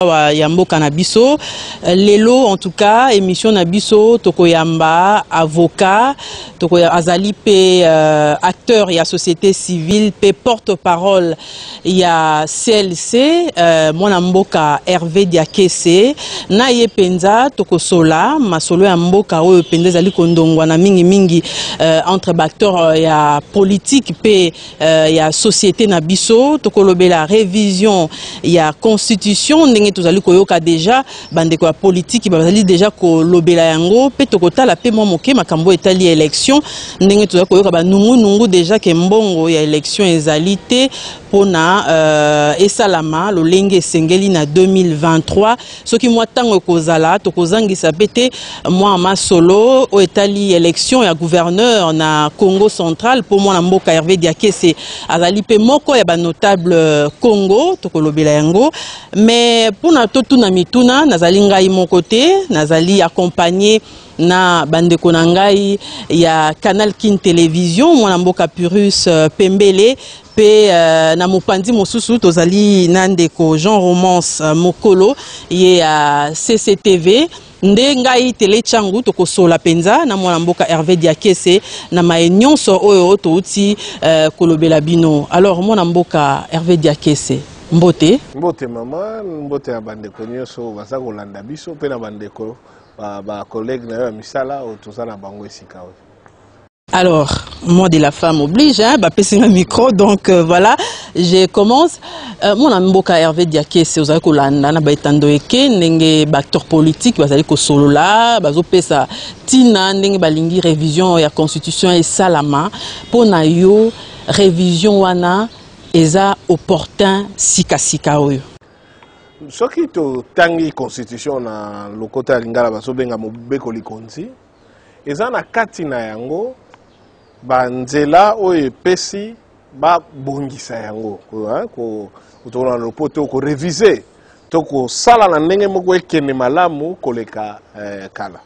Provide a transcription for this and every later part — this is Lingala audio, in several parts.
Yambo Kanabiso, Lelo en tout cas, émission Nabiso, Tokoyamba, avocat, Tokoya Azali P, acteur, il y a société civile, P porte-parole, il y a CLC, Monamboka Hervé Diakese, Naye Penza, Tokosola, Masolo Yamboka, Pende Zali Kondongwa, na mingi mingi, entre acteurs, il y a politique, P, il y a société Nabiso, Tokolobe la révision, il y a constitution, tous allez koyoka déjà bande ko politique bazali déjà ko lobela yango pe tokota la pe moke makambo etali élection ndenge tous koyoka ba nungu déjà ke mbongo ya élection ezalité pona esalama lolenge sengeli na 2023 soki moi tango kozala tokozangisa pete moi masolo o etali élection ya gouverneur na Congo central pour moi na mboka Hervé Diakese azali pe moko ya ba notable Congo tokolobela yango mais pour na totuna mituna nazali ngai mon côté nazali accompagné na bandeko na ngai ya Canal Kin Télévision mwana mboka Purus Pembele pe na mopandi mosusu tozali nandeko Jean Romance Mokolo ye CCTV nde ngai tele changu tokosola penza na mwana mboka Hervé Diakese na maenionso oyo touti kolobela bino. Alors mwana mboka Hervé Diakese Mbote mama, mbote ya bandeko nyoso baza kolanda biso pe na bandeko ba collègue na yo misala o tozana bango esika. Alors, moi de la femme oblige, hein, bah passer un micro, donc voilà, je commence. Mon amboka Hervé Diakese, vous avez kolanda na baitando eke nenge acteur politique, vous avez ko solo là, bazo pesa tina nenge balingi révision ya constitution et salama pour na yo révision wana eza opportun sika oyo. Soki to tangi constitution na lokota lingala baso benga mobeko likonzi eza na kati na yango banzela oyo pesi ba bongisa yango ko utona lopoto ko réviser to ko sala na ndenge moko ekene malamu koleka kala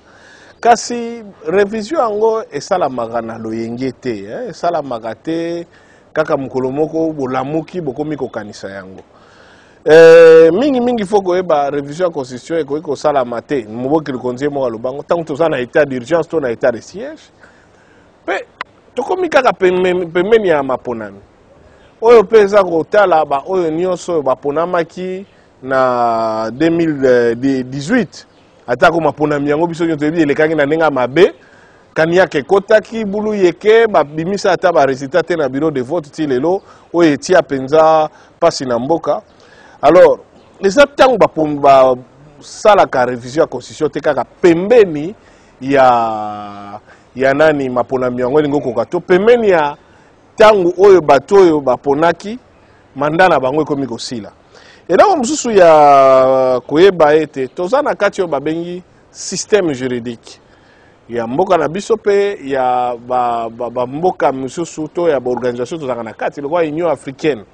kasi révision yango esala magana loyenge te esala magate kaka mukolo moko bolamuki bokomi kokanisa yango mingi foko eba révision constitution eko sala mate moboki likonzi mo lobango tant to na état d'urgence to na état de siège pe tokomi kaka pembeni ya maponami oyo pesa kotala ba oyo nyonso baponamaki na 2018 atako maponami yango biso nyonso ebi elekangi na ndenga mabe kania ke kotaki bulu yeke ba bimisa ata ba résultat te na bureau de vote ti lelo oyo etia penza pasi na mboka. Alors les acteurs ba sala ka révision ya constitution te kaka pembeni ya nani maponami yango lingo kokato pembeni ya tangu oyo bato oyo baponaki mandana bango ekomi kosila. Et là mususu ya koyeba ete tozana kati yo babengi système juridique ya mboka na biso pe ya ba mboka mususu to ya ba organisation tozanga na kati le Union africaine.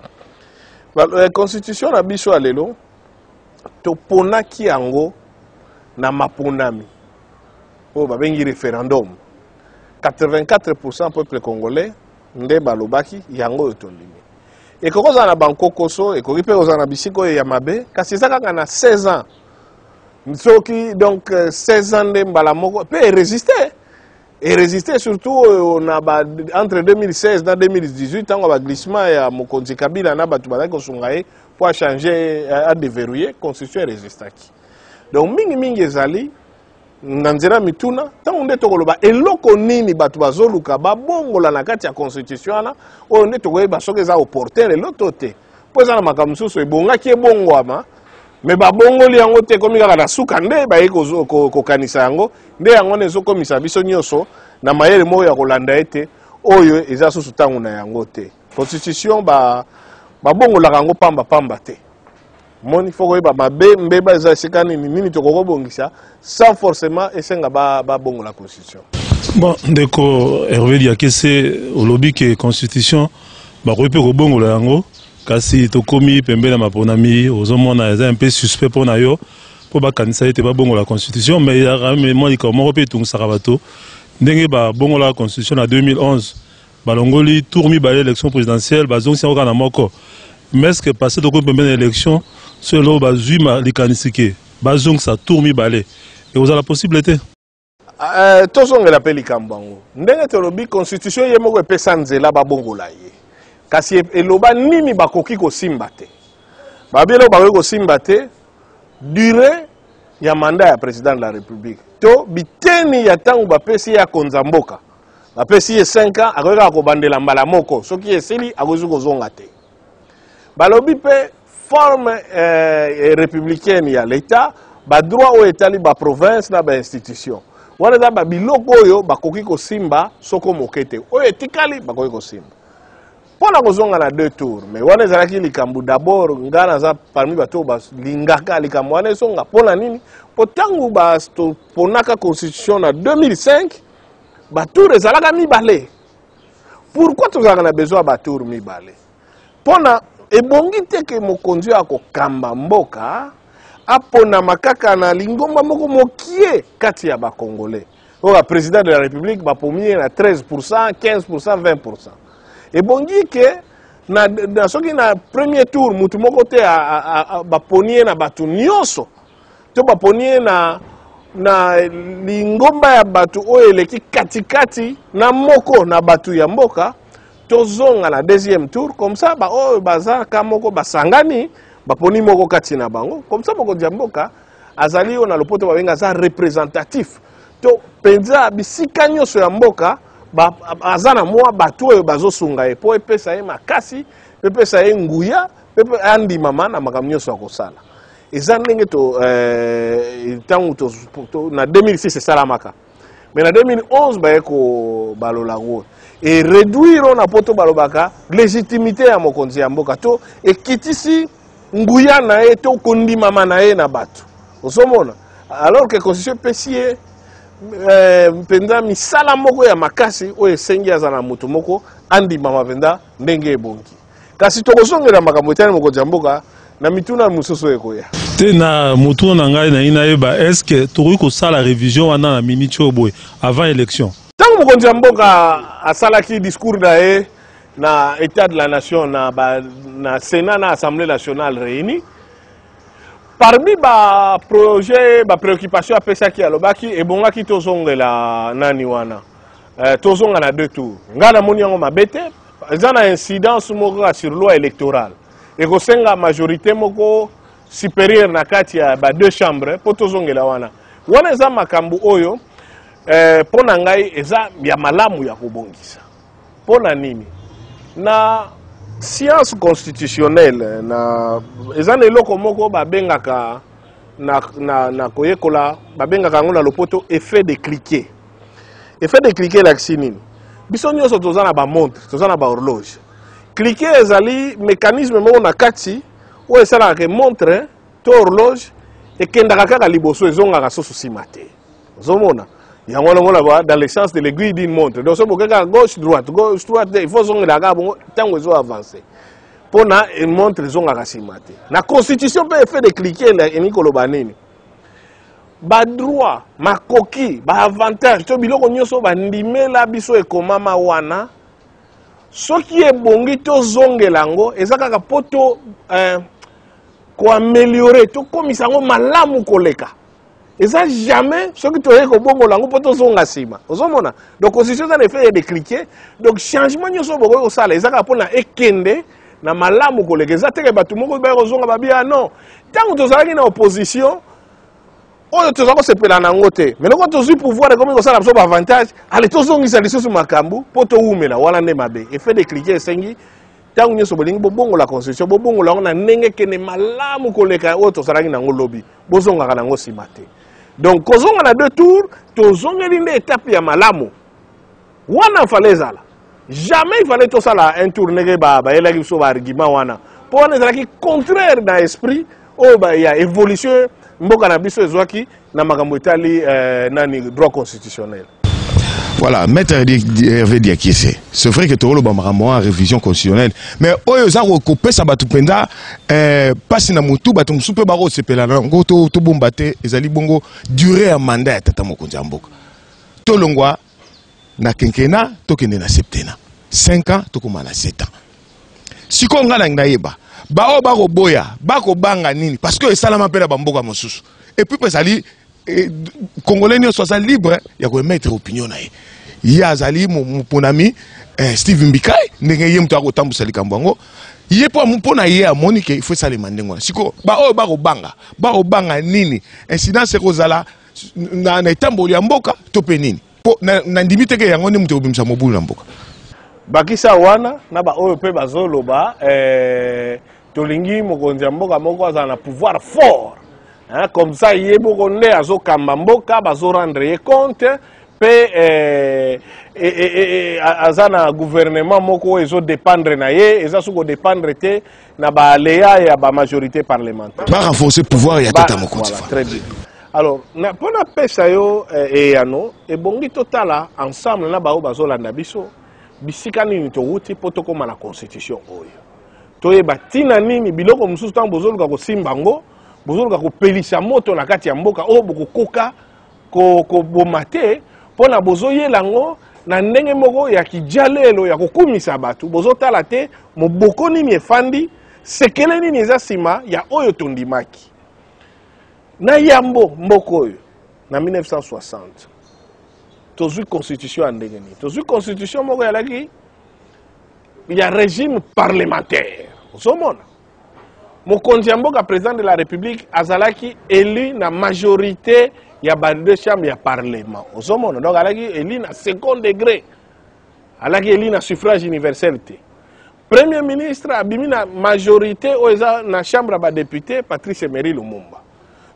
La constitution na biso alelo to ponaki yango na maponami o babengi référendum 84% peuple congolais nde balobaki yango otondimi et kokoza na bankokoso et koki pe koza na bisiko ya mabe kasi ezaka na 16 ans soki donc 16 ans de mbala moko pe résister surtout on a entre 2016 et 2018 tango ba glissement ya mokonzi Kabila na batu bazaki kosungaye pour changer à déverrouiller constitution résistaki donc mingi ezali nganzera mituna tango nde tokoloba eloko nini batu bazoluka babongola na kati ya constitution ana oyo nde tokoyeba soki eza opportun eloto te po eza na makambo mosusu ebongaki ebongwama mais babongoli yango te komi kaka na suka nde baye kokanisa yango nde yango ne ezokomisa biso nyonso na mayele moko ya kolanda ete oyo eza susu ntango na yango te constitution babongolaka yango pamba te moni foko yeba mabe mbeba eza esika nini tokokobongisa sans forcément esenga babongola constitution. Bon ndeko Hervé Diakese olobi ke constitution bakoyi pe kobongola yango kasi tokomi pembeni na maponami ozomona eza un peu suspect pona yo po bakanisa ete babongola constitution mais moi likamoko pe etungisaka bato ndenge babongola la constitution na 2011 balongoli tour mibale élection présidentielle bazongisi yango kana moko mais est-ce que passer de une élection sur l'eau bazuma likanisike bazong ça tourmi balé et vous avez la possibilité tozonge la peli kambango ndenge tolobi constitution ye moko epesa nzela babongola ye kasi eloba nini bakoki kosimba te babilo bakoki kosimba te durée ya mandat ya président de la république to biteni ya tango bapesi ya konza mboka bapesi ye 5 ans akoki kobandela mbala moko soki esili akoki kozonga te balobi pe forme républicaine ya l'état ba droit au etali ba province na ba institution wana da ba biloko oyo bakoki kosimba soko mokete oyo etikali bakoki kosimba pona kozonga na 2 tours mais wana ezalaki likambo d'abord ngana za parmi bato balingaka likambo wana esonga pona nini po tangu ponaka constitution na 2005 batour ezalaka mibale pourquoi tozalaka na besoin batour mibale pona ebongi te ke mokonzi akokamba mboka apona makaka na lingomba moko mokie kati ya bakongolais oyo président de la république bapomie na 13%, 15%, 20%. Ebongi ke na soki na premier tour mutu moko te baponie na batu nyonso to baponie na lingomba ya batu oyo eleki katikati na moko na batu ya mboka tozonga na deuxième tour comme ça ba oyo bazaka moko basangani baponi moko kati na bango comme ça moko diamboka azali on a lopoto babenga za représentatif to penza bisika nyonso ya mboka azana mwa batu oyo bazosunga ye po epesa ye makasi epesa ye nguya pepe andi mama na makambo nyonso akosala eza ndenge to tango to na 2006 esalamaka mais na 2011 baye ko balola ngo et réduire na poto balobaka légitimité ya mokonzi ya mboka to ekitisi nguya na ye to kondi mama na ye na bato osomona alors que constitution pesie penda misala moko ya makasi oyo esengi aza na moto moko andi mama penda ndenge ebongi kasi tokozongela makambo etali mokonzi ya mboka na mituna mosusu ekoya te na motu na ngai na ina yeba est-ce que tokoki kosala révision wana na miniti oyo boye avant élection ntango mokonzi ya mboka asalaki discours na ye na état de la nation na sénat na assemblée nationale réunie parmi ba projet ba préoccupation apesaki alobaki ebongaki tozongela nani wana tozonga na 2 tours nga na moni yango mabete eza na incidence moko sur loi électorale ekosenga majorité moko supérieure na kati ya ba 2 chambres po tozongela wana eza makambo oyo pona ngai eza ya malamu ya kobongisa pona nini na science constitutionnelle na eza na eloko moko babengaka na koyekola babengaka yango na lopoto effet de cliquet lakisi nini biso nyonso toza na bamontre toza na bahorloge cliquet ezali mécanisme moko na kati oyo esalaka ke montre to horloge ekendaka kaka liboso ezongaka soso nsima te ozomona yango longola dans le sens de l'aiguille d'une montre donc sobo kaka gauche droite il faut zongela kaka bongo ntango ezo avancer pona montre ezongaka nsima te na constitution mpe effet de cliquet elingi koloba nini badroit makoki baavantage to biloko nyonso bandimela biso ekomama wana soki ebongi tozongela yango eza kaka po to koameliore tokomisa yango malamu koleka eza jamais soki toye kobongola yango po tozonga nsima ozomona donc constitution eza na effet de cliquet donc changement nyonso bokoki kosala eza kaka mpona ekende na malamu koleka eza teke bato moko baye kozonga babia non ntango tozalaki na opposition oyo tozala kosepela nango te mais loko tozwi pouvoir ekomi kosala biso baavantage ale tozongisa lisusu makambo mpo towumela wana nde mabe effet de cliquet esengi ntango nyonso bolingi bobongola constitution bobongola yango na ndenge kende malamu koleka oyo tozalaki nango lobi bozongaka nango nsima te donc kozonga na 2 tours tozongeli nde étape ya malamu wana fallait ezala jamais il fallait tosala un tour ndenge bayelaki biso baargument wana mpo wana ezalaki contraire na esprit oyo ya évolution mboka na biso ezwaki na makambo etali nani droit constitutionnel. Voilà, maître Hervé Diakise, c'est vrai que tu as en révision constitutionnelle, mais oyo za ko ça batu penda passe na mutu batu msupe baro sepela ngo to bombate ezali bongo durée à mandat ya tata mokonzi ya mboka. To longwa na kenkena to kende na septena. 5 ans to koma na 7 ans. siko nga na yeba bao bako boya bako banga nini parce que salama pela bamboka mosusu et puis pesali congolais ni soit libre ya ko mettre opinion na ye ya azali monami Steve Mbikai ndenge ye mtu akotambusa likambo yango ye po mpona ye amoni ke il faut ça le mandengo siko bako banga nini incidence kozala na etamboli ya mboka to pe nini po na ndimite ke yango ni mtu obimisa mobulu na mboka bakisa wana na ba oyo pe bazoloba tolingi mokonzi ya mboka moko azala na pouvoir fort comme ça ye boko nde azokamba mboka bazo rendre ye compte pe aza na gouvernement moko ezo dépendre na ye eza soko dépendre te na ba aléa ya ba majorité parlementaire ba renforcer pouvoir ya tata mokonzi voilà, très bien. Alors pona pesa yo eyano ebongi totala ensemble na bao bazolanda biso bisika nini touti po tokoma na constitution oyo toyeba tina nini biloko mosusu ntango bozoluka kosimba ngo bozoluka kopelisa moto na kati ya mboka oyo bokokoka koboma te mpona bozoyela ngo na ndenge moko ya kijalelo ya kokumisa bato bozotala te moboko nini efandi sekele nini eza nsima ya oyo tondimaki na yambo mboka oyo na 1960 tozwi constitution ya ndenge nini tozwi constitution moko yalaki ya régime parlementaire ozomona mokonzi ya mboka président de la république azalaki élu na majorité ya ba deux chambres ya parlement ozomona donc alaki élu na second degré alaki élu na suffrage universel te premier ministre abimi na majorité oyo eza na chambre ya badéputé Patrice Emery Lumumba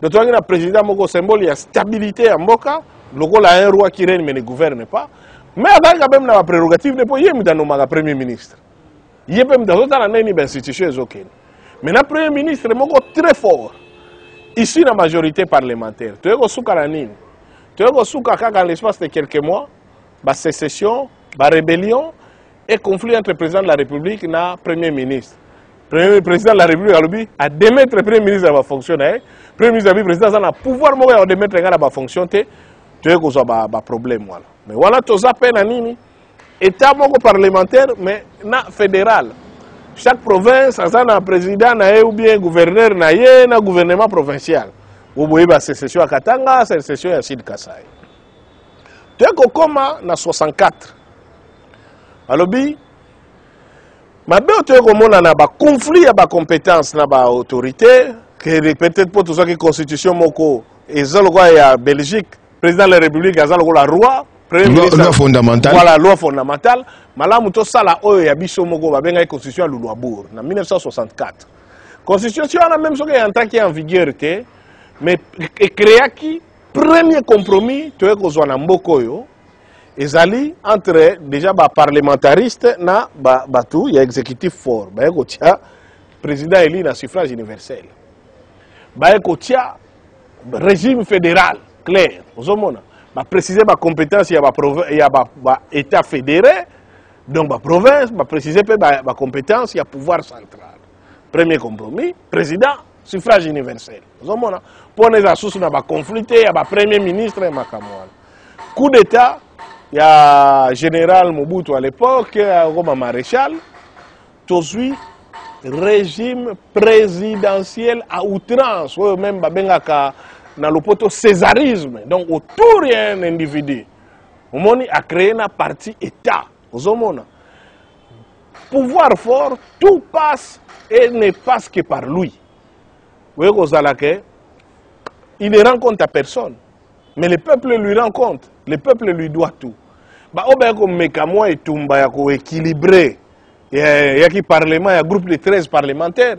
donc toangi na président moko symbole ya stabilité ya mboka lokola un roi qui règne mais ne gouverne pas mais azalaka même na ba prérogative ne po ye mutanomaka premier ministre ye pe mutazotala nini ba institution ezokende mais na premier ministre moko très fort ici na majorité parlementaire toye kosuka na nini toye kosuka kaka en l'espace de quelques mois ba sécession ba rébellion et conflit entre président de la république na premier ministre président de la république alobi a démettre premier ministre ba fonction na premier ministre abi président ça na pouvoir moko ya démettre nga ba fonction te toye kozwa ba problème wala mais wala toza pe na nini état moko parlementaire mais na fédéral chaque province a un président ou bien gouverneur na gouvernement provincial. Vous voyez la sécession à Katanga, la sécession à Sud Kasai. Tu es comme en 64. Alors, ma belle, tu es comme on a un conflit à compétence, na ba autorité, que peut-être pour tout ça qui constitution moko et ça le roi ya Belgique, président de la République, a le roi. Loi fondamentale. Voilà, loi fondamentale. Malamu to sala oyo ya biso moko babenga constitution ya Luluabour en 1964. Constitution a même chose qui est en vigueur te, mais créaki premier compromis to kozwa na mboko yo ezali entre déjà ba parlementariste na batu ya exécutif fort. Ba ko tia président élu na suffrage universel. Ba ko tia régime fédéral clair. Ozomona ba préciser ma compétence il y a ba état fédéré donc ba province ba préciser pe ba compétence il y a pouvoir central premier compromis président suffrage universel zomona pour les assos na ba conflité ya ba premier ministre makamwana coup d'état il y a général Mobutu à l'époque comme maréchal tozui régime présidentiel à outrance ou même ba bengaka dans le poto césarisme, donc autour d'un individu, on a créé un parti État. Pouvoir fort, tout passe et ne passe que par lui. Vous voyez il ne rend compte à personne, mais le peuple lui rend compte, le peuple lui doit tout. Bah, on a équilibré. Il y a qui parlement, il y a un groupe de 13 parlementaires.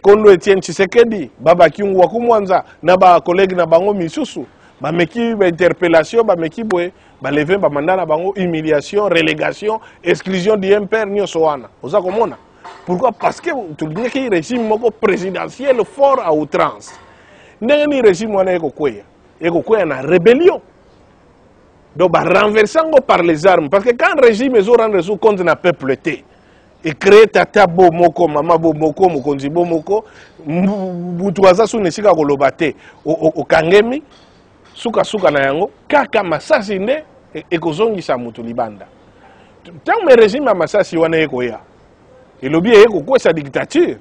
Kondo Etienne Tshisekedi, Baba Kiungu Wakumwanza, na ba collègue na bango misusu, ba meki ba interpellation, ba meki boye, ba lever ba mandana bango humiliation, relégation, exclusion du MPR nyoso wana. Oza komona. Pourquoi? Parce que tu dis que régime moko présidentiel fort à outrance. Ndenge ni régime wana eko kweya na rébellion. Donc ba renversango par les armes parce que quand régime ezo rendre sous compte na peuple té et créer tata bomoko mama bomoko mokonzi bomoko butuaza su nesika koloba te o kangemi suka na yango kaka masasi nde ekozongisa mutu libanda tant me régime ya masasi wana ekoya Et le bien est sa dictature.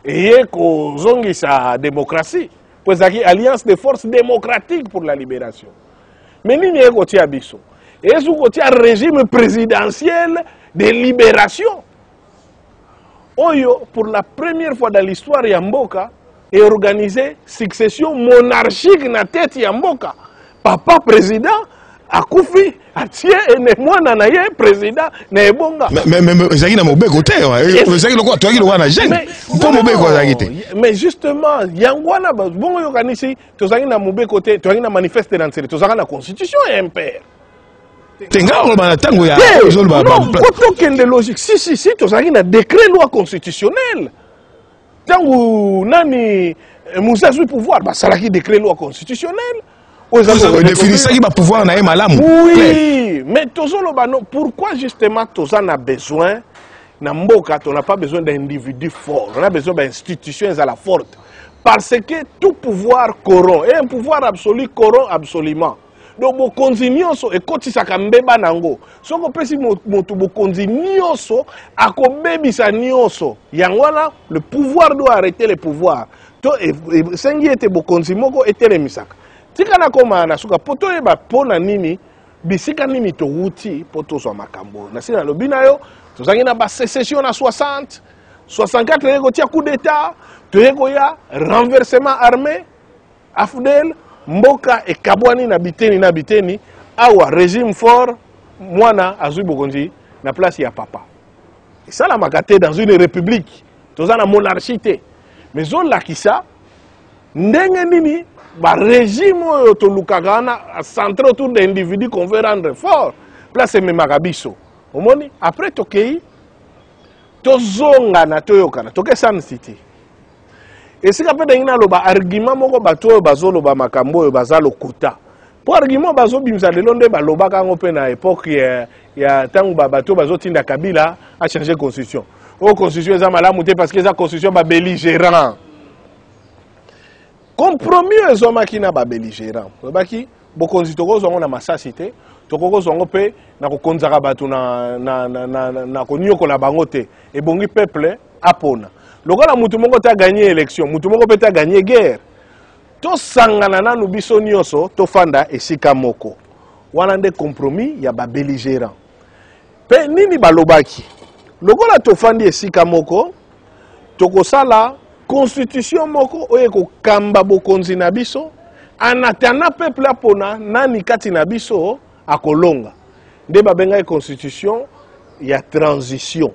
Et que sa démocratie. Pour ça alliance de forces démocratiques pour la libération. Mais nous n'y est à Bisso. Et ce côté un régime présidentiel de libération. Oyo, pour la première fois dans l'histoire Yamboka, est organisé succession monarchique na tête Yamboka. Papa président, Akoufi, Atie, et moi nanaye président, Nebonga. Mais Zaki n'a pas côté, Zaki le quoi, toi qui le vois na gêne. Mais justement, Yangwana, bon organisé, tu as un mauvais côté, tu as un manifeste dans le tu as la constitution impère. Non, logique. Si, tu as un décret loi constitutionnel. Tant nani Moussa sous pouvoir, ça a décret loi constitutionnel. Définissez qui va pouvoir na malam. Oui, mais pourquoi justement tu as besoin Namboka, on n'a pas besoin d'individus forts, on a besoin d'institutions à la forte. Parce que tout pouvoir corrompt, et un pouvoir absolu corrompt absolument. Donc, mon konzinyoso, et quand ça kambeba nango, so ko pesi motu bo konzinyoso, akobebi sa nyoso. Yangwana, le pouvoir doit arrêter le pouvoir. To sengi ete bo konzimoko ete le misaka. Tika na koma na suka poto eba pona nini, bisika nini to wuti poto so makambo. Na sina lobina yo, to zangi na ba sécession na 60, 64 yego tia coup d'état, to yego ya renversement armé, Afdel Mboka et Kabwani na biteni awa régime fort mwana azui bokonzi na place ya papa. Et ça la makate dans une république, toza na monarchie. Mais zone la kisa ndenge nini ba régime to lukagana centré autour d'individus qu'on veut rendre fort. Place me magabiso. Omoni après tokei tozonga na toyokana toke San City. Et si après il y a un argument moko bato bazolo ba makambo yo bazalo kuta. Pour argument bazo bimza de londe ba lobaka ngope na époque ya tangu bato bazo tinda Kabila a changer constitution. O constitution za malamu te parce que za constitution ba belligérant. Compromis ezoma kina ba belligérant. Baki bokonzi toko zongo na masasité, toko zongo pe na ko konzaka bato na ko nyokola bango te. Et bongi peuple apona. Lokola mutu moko ta gagné élection, mutu moko peut gagné guerre. To sangana na nubiso nyoso to fanda esika moko. Wana nde compromis ya ba belligérant. Pe nini balobaki? Lokola to fandi esika moko, toko sala constitution moko oye ko kamba bokonzi na biso, anatana peuple apona nani kati na biso akolonga. Nde babenga constitution ya transition.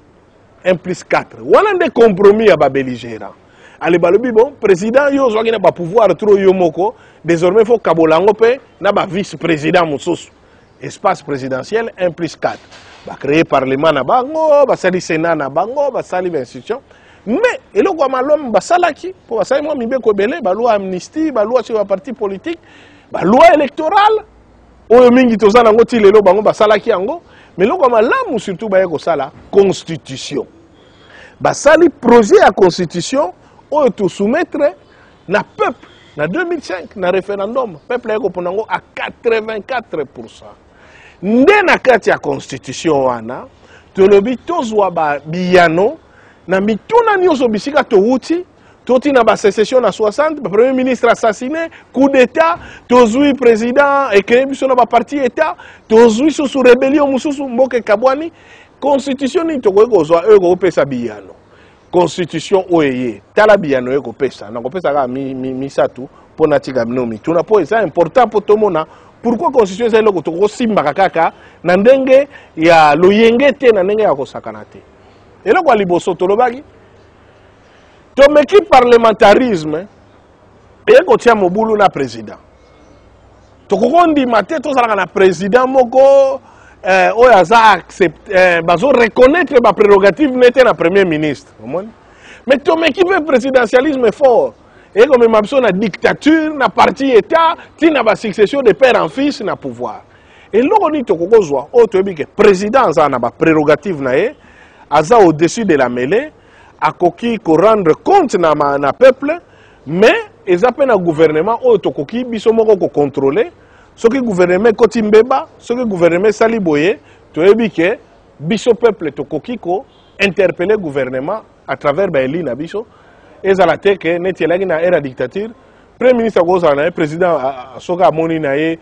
1 plus 4. Voilà des compromis à belligérant. Allez, balobi bon, président yo zo na ba pouvoir trop yo moko, désormais faut kabolango pe na ba vice-président mususu. Espace présidentiel 1 plus 4. Ba créer parlement na bango, ba sali sénat na bango, ba sali institution. Mais eloko malom ba salaki pour ba sali mo mibe ko belé, ba loi amnistie, ba loi sur un parti politique, ba loi électorale. Oyo mingi tozana ngo ti lelo bango ba salaki yango. Mais eloko malamu surtout ba yeko sala constitution. Basali projet à constitution ou tout soumettre na peuple na 2005 na référendum peuple eko ponango à 84%. Nde na kati ya constitution wana to lobi tozwa ba biyano na mituna nyoso bisika to wuti toti na ba sécession na 60 ba premier ministre assassiné coup d'état tozui président et créé biso na ba parti état tozui sous rébellion mususu mboke Kabwani. Constitution ni toko kozwa eko pesa biyano. Constitution oyeye tala biyano eko pesa na kopesa ka misatu pona tika binomi. Tuna po c'est important pour tout monde. Pourquoi constitution c'est loko toko simba kaka na ndenge ya loyenge te na ndenge ya kosakana te. Et loko liboso tolobaki to meki parlementarisme eko tia mobulu na président. Toko kondi mate to sala na président moko oya za accepter bazo reconnaître ba prérogative nete na premier ministre. Mais to meki présidentialisme fort. Et comme mabso na dictature na parti état ti na ba succession de père en fils na pouvoir. Et loko ni to kokozwa o to bi que président za na ba prérogative na ye aza au-dessus de la mêlée akoki ko rendre compte na peuple mais ezape na gouvernement o to koki biso moko ko contrôler. Ce que le gouvernement Kotimbeba, ce que le gouvernement Saliboye, tu as vu que biso peuple to kokiko interpeller le gouvernement à travers Baili Nabiso et Zalate que Netielagi na era dictature. Premier ministre Gozana, président Soga Moni Naye,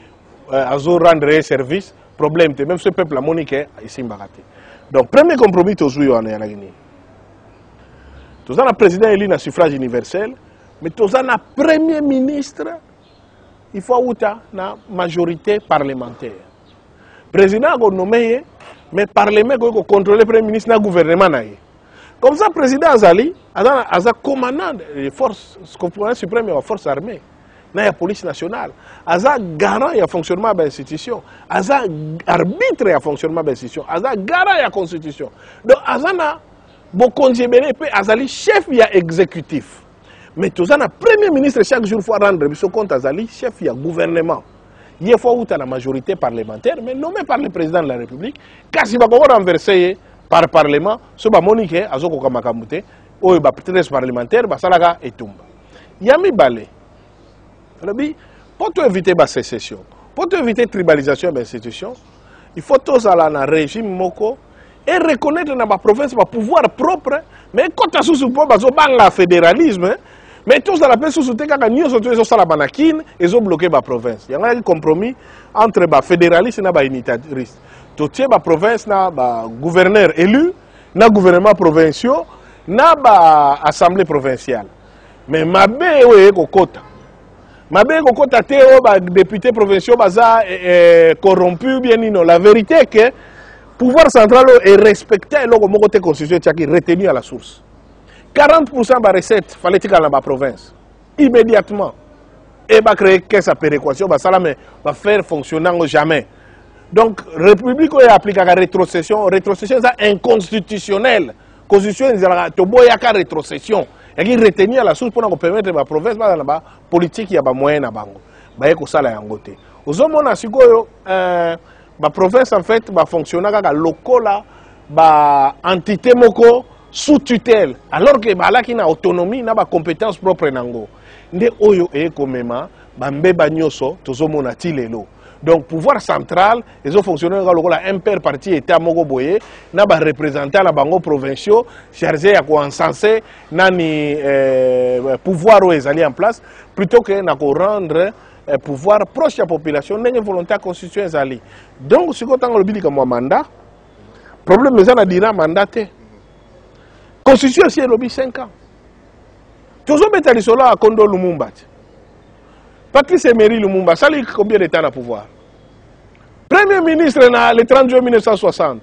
Azo rendre service, problème, même ce peuple a monique ici Mbagate. Donc, premier compromis, tu as joué en Guinée. Tu as un président élu à suffrage universel, mais tu as un premier ministre, il faut avoir une majorité parlementaire. Le président a nommé, mais le parlement a contrôlé le premier ministre et le gouvernement. Comme ça, le président Azali a commandant les forces, ce qu'on suprême des forces armées, la police nationale, a garant le fonctionnement de l'institution, a arbitre le fonctionnement de l'institution, a garant la constitution. Donc, Azana, beaucoup de Azali chef exécutif. Mais tout ça, le premier ministre chaque jour faut rendre compte Azali chef gouvernement. Il faut la majorité parlementaire, mais nommé par le président de la République, car si vous renverser par le Parlement, ce que Monique a dit que ou 13 parlementaires, Basalaga et Tumba. Yami Balé. Pour éviter la sécession, pour éviter la tribalisation de l'institution, il faut tous aller dans le régime Moko et reconnaître dans la province le pouvoir propre, mais quand tu as le fédéralisme, mais tous dans la paix sous-souté quand nous sommes la banakine, ils ont bloqué la province. Il y a un compromis entre les fédéralistes et les unitaristes. Tout la province, le gouverneur élu, le gouvernement provincial, l'assemblée provinciale. Mais ma bé est au quota. Ma bé est au quota, les députés provinciaux sont corrompus, bien non. La vérité est que le pouvoir central est respecté et le côté constitutionnel est retenu à la source. 40% de la recette, il fallait que dans la province. Immédiatement. Et va créer caisse à péréquation, va faire fonctionner jamais. Donc, la République a appliqué la rétrocession. La rétrocession est inconstitutionnelle. La Constitution est une rétrocession. Il est retenu à la source pour permettre à la province de la politique qui a des moyens à bango. Il y a ça là. Aux hommes, la province en fait va fonctionner comme local, entité moko sous tutelle. Alors que y a autonomie, il y a compétence propre nango. Nde oyo e komema bambeba nyoso tozomona tilelo. Donc, pouvoir central, ils ont fonctionné comme un père parti État Mogo Boye, n'a pas représenté à la bango provinciaux, chargé à quoi encensé, n'a ni pouvoir où ils allaient en place, plutôt que n'a rendre pouvoir proche de la population, n'a une volonté constitutionnelle. Donc, ce qu'on a dit comme mandat, le problème c'est qu'on a mandaté. Constitution, c'est le 5 ans. Tous les gens qui sont là à Kondo Lumumba. Patrice Emery Lumumba, ça lui combien de temps à pouvoir? Premier ministre le 30 juin 1960.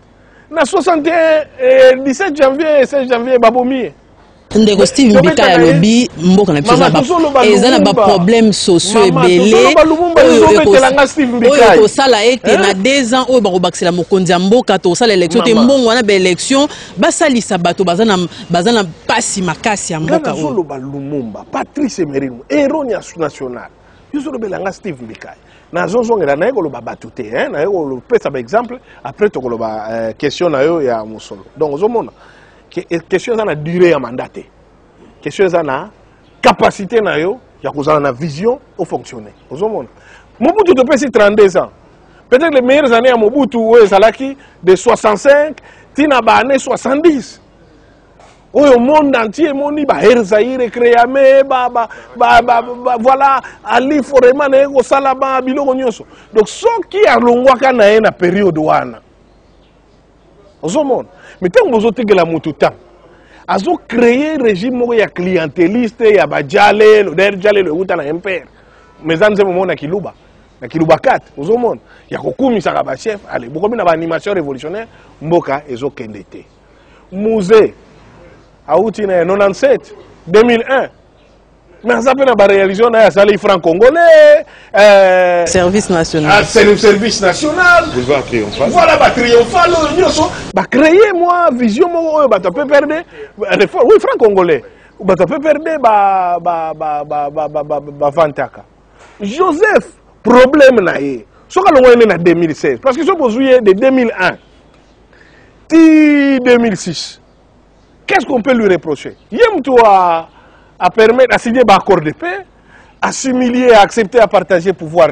Le 17 janvier et 16 janvier, Baboumi. Ndeko Steve Mbika ya lobi mboka na pisa ba ezana ba problème sociaux ebele oyo sala ete na 2 ans oyo bakobakisela mokonzi ya mboka to sala élection te mbongo wana ba élection basalisa bato bazana pasi makasi ya mboka oyo ba Lumumba Patrice Emery héros national yuso belanga Steve Mbika na zozongela na yeko lo ba batute na yeko lo pesa ba exemple après to ko lo ba question na yo ya musolo donc ozomona question ça na durée à mandater. Question ça na capacité na yo, ya kozala na vision au fonctionner. Ozomona. Mobutu te pesi 32 ans. Peut-être les meilleures années à Mobutu ouais salaki de 65 tina ba année 70. Au monde entier moni ba Herzaïre créamé voilà ali forema na ko sala ba biloko nyonso. Donc so qui a longwaka na na période wana. Ozomona. Mais tant que vous avez la moutouta, vous avez créé un régime clientéliste, il y a Badjale, le Outana Impère. Mais dans ce moment, il y a Kilouba. Il y a Kilouba 4. Vous avez il y a Kokoumi Saraba chef. Allez, beaucoup d'animation révolutionnaire, Mboka et Zokendete. Musée, à Outina 97, 2001. Mais ça peut être réalisé dans le franc-congolais. Service national. Service national. Boulevard triomphal. Voilà, triomphal. Créer moi, vision, tu peux perdre. Oui, franc-congolais. Tu peux perdre. Vantaka. Joseph, problème là. Ce qu'on a en 2016. Parce que ce que de 2001 2006. Qu'est-ce qu'on peut lui reprocher? Il y a à permettre à signer un accord de paix, assimiler, à accepter, à partager le pouvoir,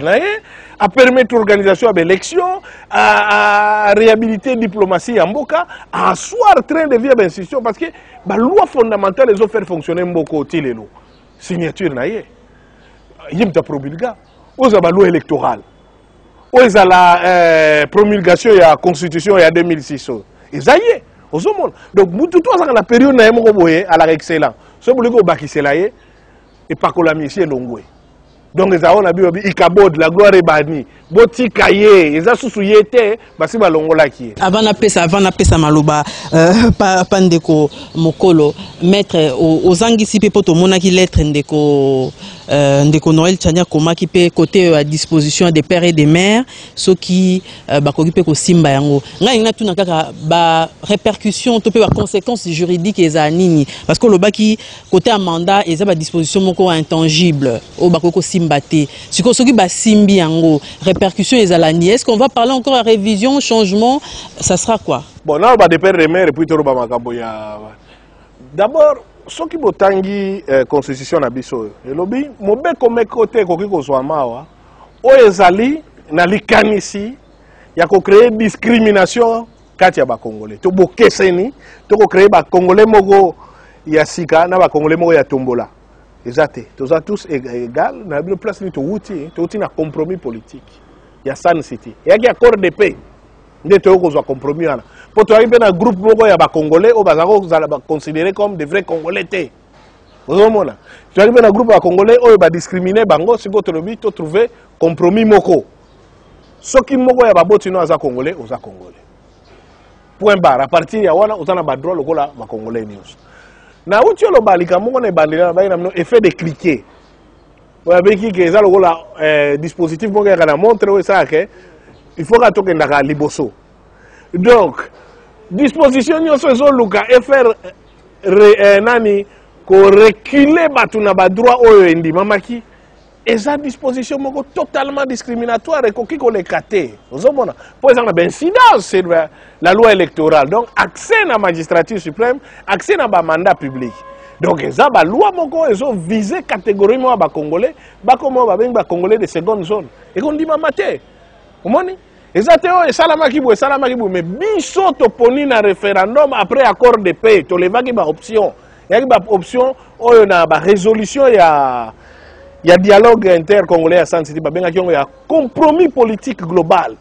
à permettre l'organisation d'élections, à réhabiliter la diplomatie en Mboka, à asseoir le train de vie à l'institution, parce que la loi fondamentale les faire fonctionner Mboka au Tilelo. Signature, il y a une promulgation. Vous avez la loi électorale. Vous avez la promulgation de la Constitution il y a 2006. Et ça y est. Donc, tout la période à la excellence. Ce que vous avez et pas que la mission est longue. Donc, les gens ont dit Ikabod, la gloire est bannie. Boti Kaye, les gens sont souillés, parce que longola qui est. Avant d'appeler maloba, Pandeko Mokolo, maître, aux Angisi Pepoto, monaki lettre Ndeko Noël Tchania Koma qui peut côté à disposition des pères et des mères, ceux qui bakokipe ko simba yango. Nga ina tuna kaka ba répercussions, to pe ba conséquences juridiques et zanini parce que le baki côté un mandat et à disposition moko intangible au bakoko simbate. Ce que ceux qui ba simbi yango répercussions et zalani. Est-ce qu'on va parler encore à révision, changement, ça sera quoi? Bon, là on va des pères et des mères et puis to ba makaboya. D'abord ce qui botangi constitution na biso et lobi mobe comme côté koki ko swamawa o ezali na likanisi ya ko créer discrimination kati ya ba congolais to bokeseni to ko créer ba congolais moko ya sika na ba congolais moko ya tombola exacté tous égal na une place ni to wuti na compromis politique ya San City ya ki accord de paix ndete ko zo compromis ana. Pour toi, il y a un groupe de Congolais qui sont considérés comme des vrais Congolais. Tu as un groupe de Congolais qui sont discriminés, si tu trouves compromis. Ceux qui sont Congolais, ils sont Congolais. Point barre. À partir de là, ils ont le droit de Congolais. Na où tu as le effet de cliquer. Vous avez dit que le dispositif qui montre il faut que tu aies liboso. Donc, disposition de Luka et faire reculer batuna droit au indi mamaki et sa disposition totalement discriminatoire et qui les caté. Vous avez pour exemple incidence c'est la loi électorale. Donc accès à la magistrature suprême, accès à la mandat public. Donc ça la loi moko ils ont visé catégoriquement ba congolais, ba comment ba congolais de seconde zone. Et qu'on dit mamate. Vous voyez? Exactement, et salama kibo, mais biso to poni na référendum après accord de paix, to leva ki ba option. Ya ki ba option oyo na ba résolution ya dialogue inter-congolais à San City ba benga ki ya compromis politique global.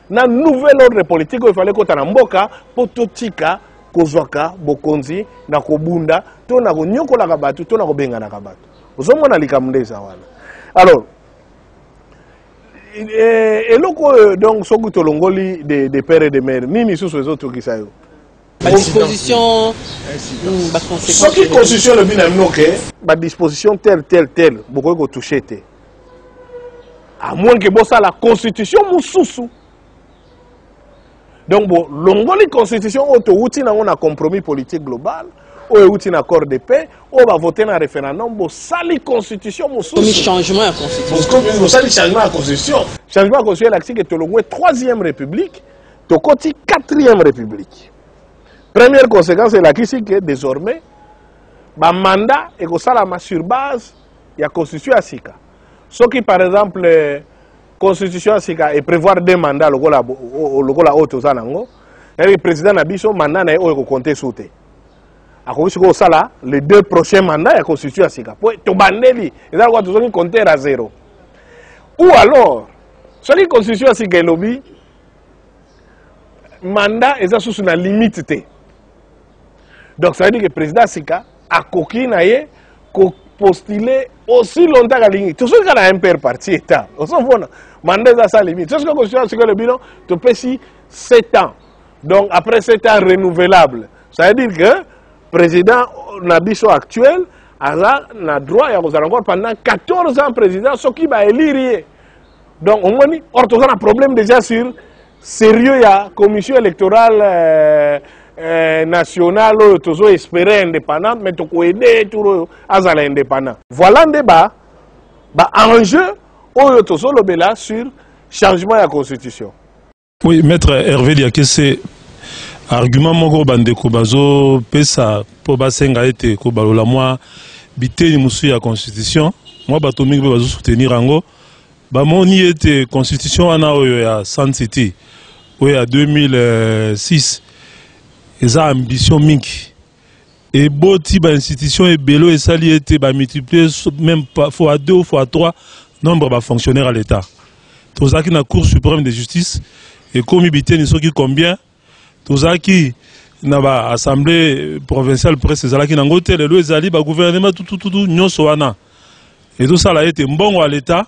Na nouvel ordre politique il fallait ko tana mboka po totika kozwaka bokonzi na kobunda to na ko nyokola ka batu to na ko benga na ka batu. Ozomona likamndeza wana. Alors et donc ce que l'ongoli des pères et des mères ni sous les autres qui savent la disposition ce qui constitution le bien la disposition telle beaucoup de toucher à moins que bon ça la constitution mususu donc bon l'ongoli constitution auto outil na on a compromis politique global ou un accord de paix, on va voter dans un référendum pour salir la constitution. Changement à la constitution. Pour salir changement à la constitution. Changement à la constitution, c'est que tu as 3e république, tu as 4e république. Première conséquence, c'est que désormais, le mandat est sur base de la constitution à Sika. Ce qui, par exemple, la constitution à Sika est prévoir 2 mandats, le président n'a pas son mandat, il faut compter sur les 2 prochains mandats la constitution à Sika. Tu bandeli, tu compter à 0. Ou alors, ce qui est constitution à Sika, le mandat est sous une limite. Donc ça veut dire que le président Sika a coquille postuler aussi longtemps que la limite. Tout ce qui a un père parti État. On s'en fout. Mandat à sa limite. Tout ce que la constitution à Sika, le bilan, tu peux 7 ans. Donc après 7 ans renouvelable. Ça veut dire que président Nabiso actuel a le droit et encore pendant 14 ans président ce qui va élire. Donc on dit on a un problème déjà sur sérieux la commission électorale nationale toujours espérer indépendante mais tu peux aider tout azala indépendant. Voilà un débat enjeu toujours le bela sur changement de la constitution. Oui, maître Hervé Diakese argument moko bandeko bazo pesa po basenga ete ko balola moi biteni musu ya constitution moi bato mingi bazo soutenir yango bamoni ete constitution wana oyo ya Sun City oyo ya 2006 eza ambition mingi et boti ba institution ebelo esali ete ba multiplier même fois 2 ou fois 3 nombre ba fonctionnaires à l'état tozaki na Cour suprême de justice et comme biteni soki combien tozaki na ba assemblée provinciale presse ezalaki nango te lelo ezali ba gouvernement tout nyonso wana et tout ça là été mbongo à l'état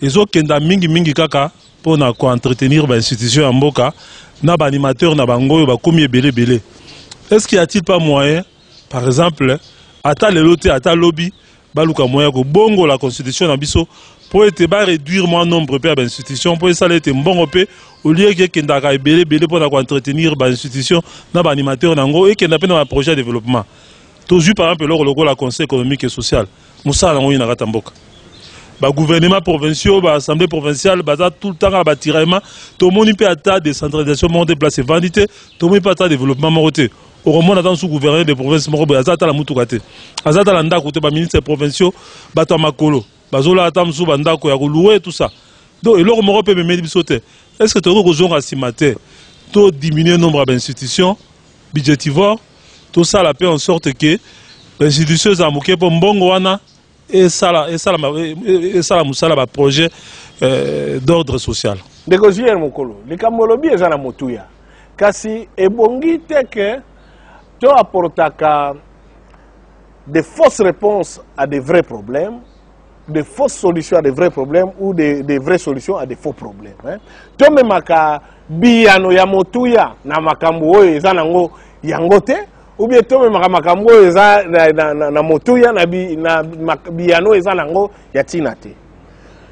ezokenda mingi kaka pona ko entretenir ba institution ya mboka na ba animateur na bango yo ba komi ebele. Est-ce qu'il y a-t-il pas moyen par exemple ata lelo te ata lobby baluka moyen ko bongo la constitution na biso pour être ba réduire moins nombre pe ba institution pour ça été mbongo pe au lieu que kendaka ebele pour na ko entretenir ba institution na ba animateur nango et kenda pe na projet de développement toujours par exemple le la conseil économique et social musala nango ina kata mboka ba gouvernement provincial ba assemblée provinciale baza tout le temps à ba tiraillement to moni pe ata décentralisation mon déplacer vandité to moni pe ata développement moroté au moment dans sous gouverneur de province moko azata la mutukate azata la ndako te ba ministre provinciaux bato makolo bazola ata msu bandako ya louer tout ça donc eloko moko pe memedi bisote est-ce que to ko zonga simate to diminuer nombre d'institutions budgétivores tout ça la fait en sorte que l'institution za muke po mbongo wana et ça musala ba projet d'ordre social de Gozier mokolo le kamolobi ezana motuya kasi ebongi te que tu apportaka des fausses réponses à des vrais problèmes, des fausses solutions à des vrais problèmes ou des vraies solutions à des faux problèmes. Tu me maka biyano ya motuya na makambo oyo eza nango yangote ou bien tu me maka makambo oyo eza na motuya na biyano eza nango ya tinate.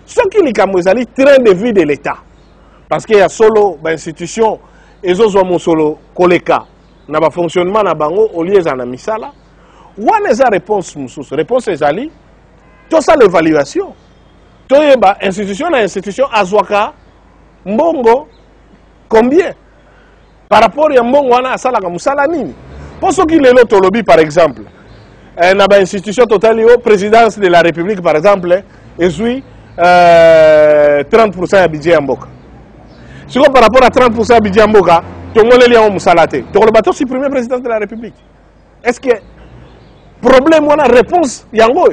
Ce qui likambo ezali train de vie de l'État parce qu'il y a solo ba institution ezozwa mosolo koleka na ba fonctionnement na bango au lieu za na misala wana eza réponse mususu réponse ezali to ça l'évaluation to yeba institution na institution azwaka mbongo combien par rapport ya mbongo wana asalaka musala nini pour soki lelo tolobi par exemple na ba institution totali au présidence de la République par exemple ezui 30% ya budget ya mboka siko par rapport à 30% ya budget ya mboka tongoleli yango musala te tokoloba to supprimer président de la République est-ce que problème wana réponse yango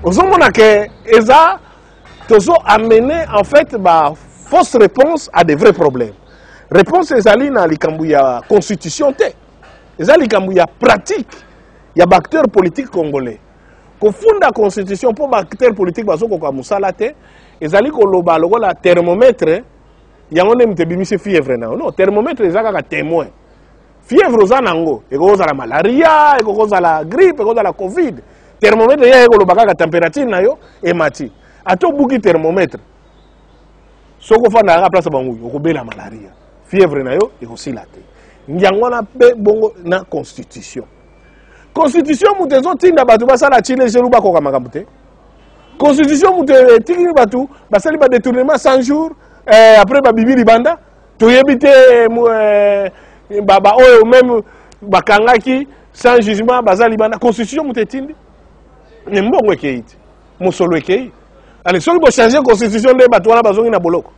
ozomona ke eza tozo amener en fait ba fausse réponse à des vrais problèmes réponse ezali na likambu ya constitution te ezali likambu ya pratique ya acteur politique congolais ko funda constitution pour acteur politique bazoko ka musala te ezali koloba lokola thermomètre yango ne mtebimisi fièvre na non thermomètre ezaka ka témoin fièvre oza nango ekoza la malaria ekoza la grippe ekoza la covid thermomètre ya ekoloba ka température na yo emati ato buki thermomètre soko fanda ka place bangu okobela malaria fièvre na yo ekosila te nyango na pe bongo na constitution mutezo tinda batu basala chile jelu bakoka makambo te constitution mutezo tingi batu basali ba détournement 100 jours après ba bibili banda toyebite baba oyo même bakangaki sans jugement bazali banda constitution mutetindi ne mbongo ekeiti musolo ekei allez soki bo changer constitution de batu wana bazongi na boloko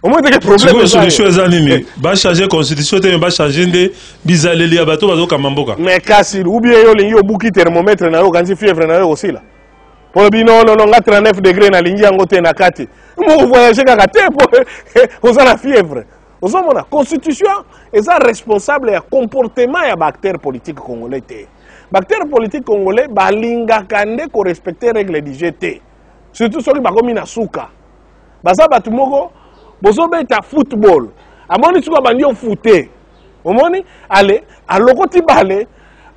au moins que problème est solution ezanini ba changer constitution te ba changer de bizaleli ya bato bazoka mamboka mais kasi ou bien yo lingi obuki thermomètre na yo kanzi fièvre na yo osila pour bino non nga 39 degrés na lingi yango te na kati mo voyager kaka te pour osala fièvre osomona constitution eza responsable ya comportement ya acteur politique congolais te acteur politique congolais balingaka nde ko respecter règle du jeu te surtout soki bakomi na suka baza batu moko bozobeta football amoni suka bandi ofute omoni ale alokoti bale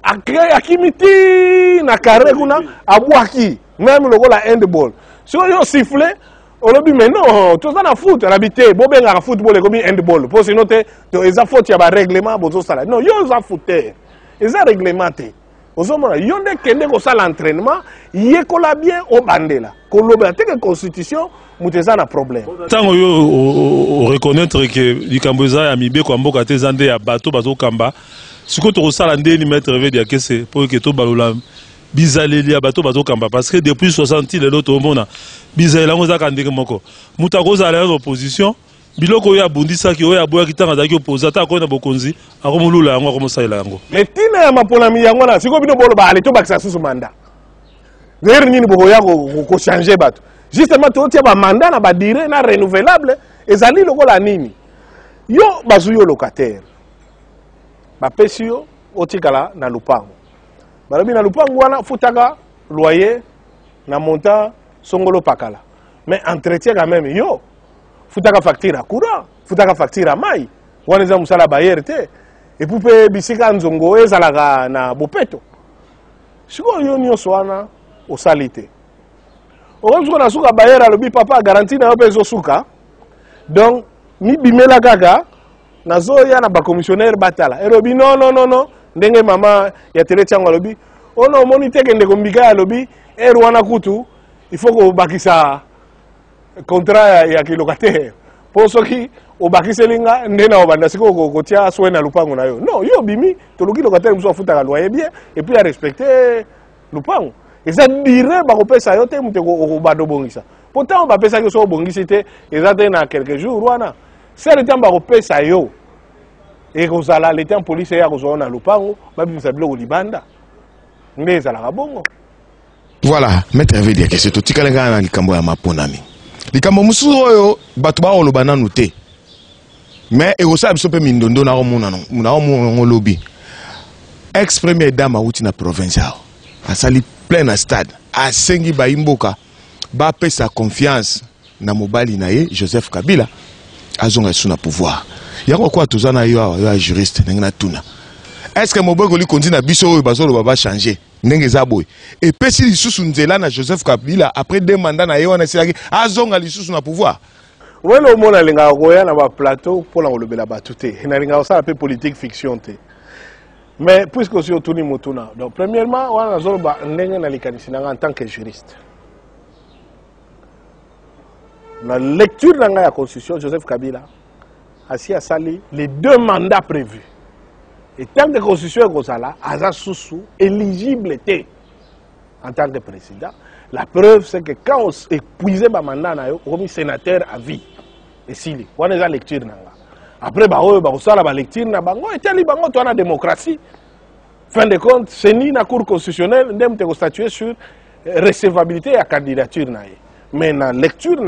akimiti na carré kuna abwaki même lokola handball so yo siffler olobi mais non tout ça na foot habité bobenga football comme handball pour sinon te eza faute ya ba règlement bozo sala non yo za footer eza réglementé ozomona yo nde kende ko sala entraînement yekola bien o bandela ko loba te que constitution muteza na problème tango yo reconnaître que likambo eza ya mibe kwa mboka te zande ya bato bazo kamba siko to sala nde ni mettre veut dire que c'est pour que to balola bizaleli ya bato bazokamba parce que depuis 60 les autres omona bizaleli ngo za kandeke moko mutako za la opposition biloko ya bundisa ki oya boya kitanga za ki opposer ta ko na bokonzi akomulula yango akomosaila yango mais tina ya maponami yango na siko bino bolo ba ale to bakisa susu mandat vers nini boya ko changer bato justement to tia ba mandat na ba dire na renouvelable ezali lokola nini yo bazuyo locataire ba pesio otikala na lupango balobi na lupango wana futaka loyer na montant songolo pakala mais entretien quand même yo futaka facture à courant futaka facture à mai wana za musala bayer te et puis pe bisika nzongo ezalaka na bopeto siko yo nyonso wana osalite okozuka na suka bayer alobi papa garantie na yo bezo suka donc mi bimela kaka nazoya na ba commissionnaire batala erobi non ndenge mama ya tele tiango alobi ono moni teke ndeko mbika alobi wana kutu il faut ko bakisa contrat ya kilocataire pour soki obakiselinga ndena obanda siko ko tia soena lupango na yo non yo bimi to loki locataire muso afuta loyer bien et puis à respecter lupango et ça dirait ba kopesa yo te muteko obado bongisa pourtant ba pesa yo so bongisi te ezate na quelques jours wana c'est le temps ba kopesa yo et kozala le temps police ya kozona lupango ba bimisa biloko libanda ndeza la bongo. Voilà, maître veut dire que c'est tout tikalenga na likambo ya maponami. Likambo mususu oyo batu ba oloba nanu te. Mais e osa biso pe mindondo na omona no lobby. Ex première dame auti na provincial. Asali plein na stade. Asengi ba imboka ba pesa confiance na mobali na ye Joseph Kabila azonga suna pouvoir. Yango kwa tozana yo ya juriste ngena tuna. Est-ce que Moboko lui continue à biso ou bazolo va changer? N'engezaboy. Et puis si lisusu nzela na Joseph Kabila après 2 mandats na yo na silaki azonga lisusu na pouvoir. Ouais le monde alinga koya na ba plateau pour la lobela batuté. Na linga ça un peu politique fiction té. Mais puisque aussi otuni motuna. Donc premièrement on a zolo ba ndenge na likanisi en tant que juriste. La lecture de la constitution Joseph Kabila assis à Sali les 2 mandats prévus. Et tant que constitution est comme ça, Aza Soussou éligible était en tant que président. La preuve, c'est que quand on épuisait le mandat, on a mis sénateur à vie. Et si, on a la lecture. Après, on a la lecture, on a la démocratie. Fin de compte, c'est ni la Cour constitutionnelle, on a statué sur recevabilité de la candidature. Mais la lecture,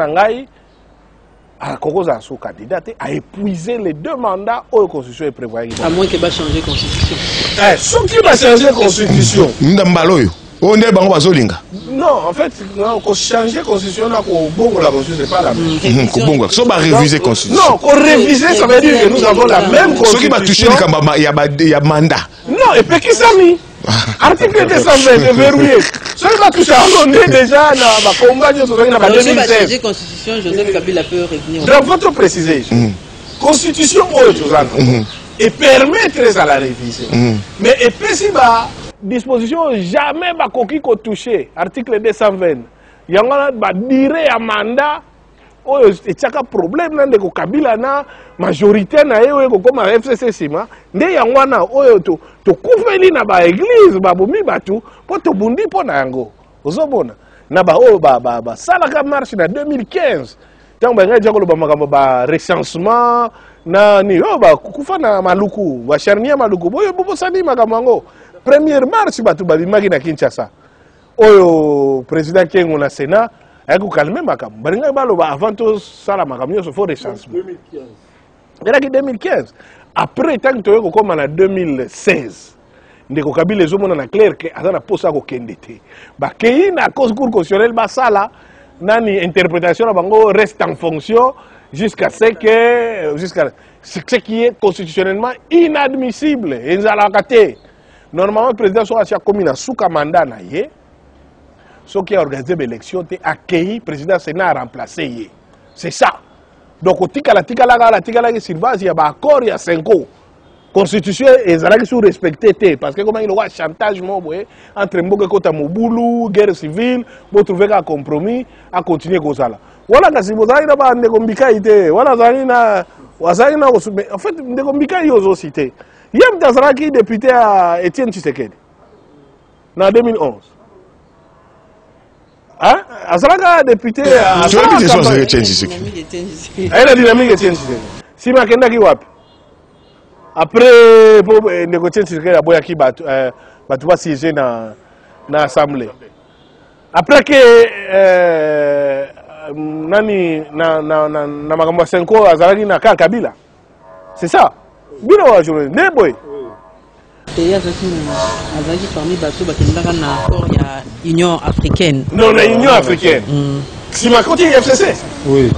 à cause de son candidat, a épuisé les 2 mandats où la Constitution est prévue. À moins qu'il va changer la Constitution. Sauf qu'il va changer la Constitution. Non, en fait, quand changer la Constitution, la Constitution, c'est pas la même. Ça va réviser la Constitution. Non, qu'on réviser, ça veut dire que nous avons la même Constitution. Ce qui va toucher, il y a mandat. Non, et puis qui s'en mis article 220 est verrouillé. Ce qui va toucher, on est déjà dans le combat de 2016. La Constitution, Joseph Kabila peut revenir. Donc, votre préciser, Constitution et permettre à la réviser. Mais et puis si la disposition jamais va toucher, article 220, il y a un dire à mandat. Il y a un problème dans le Kabila na majorité na comme FCC sima nde yangwana oyo to couvrir na ba église ba bomi batu po to bundi po na yango ozobona na ba oyo ba sala ka marche na 2015 tant ba ngaja ko ba makambo ba recensement na ni yo ba kufa na maluku ba charnia maluku boyo bobo sani makambo première marche batu ba bimaki na Kinshasa oyo président Kengo na Sénat ako calmer makam baringa baloba avant tout ça la makam yo faut recensement 2015 après tant que to comme en 2016 ndeko Kabila ezomona na clair que azana posa ko kendete ba kei na cause cour constitutionnelle ba sala nani interprétation na bango reste en fonction jusqu'à ce qui est constitutionnellement inadmissible enzala kate normalement le président soit a commis na suka mandat na ye ce qui a organisé l'élection, c'est accueilli le président Sénat à remplacer. C'est ça. Donc, au Tikala, il y a un accord, il y a 5 ans. La Constitution est respectée. Parce que, comme il y a un chantage entre Mboke et Moboulou, guerre civile, pour trouver un compromis, à continuer comme ça. Voilà, si vous avez un Ndekombika, voilà, en fait, Ndekombika, il y a aussi. Il y a un député à Étienne Tshisekedi, en 2011. Hein? Azalaka député. Tu as dit que c'est Tshisekedi. Elle a dynamique Tshisekedi. Si ma kenda ki wapi. Après pour négocier Tshisekedi la boya ki batu va siéger dans l'assemblée. Après que nani na makambo 5 ans azalaki na Kabila. C'est ça. Bino wa journée ne boy. pays azalaki parmi bato bakendaka na accord ya Union africaine. Non, la Union africaine. Si ma côté FCC. Oui.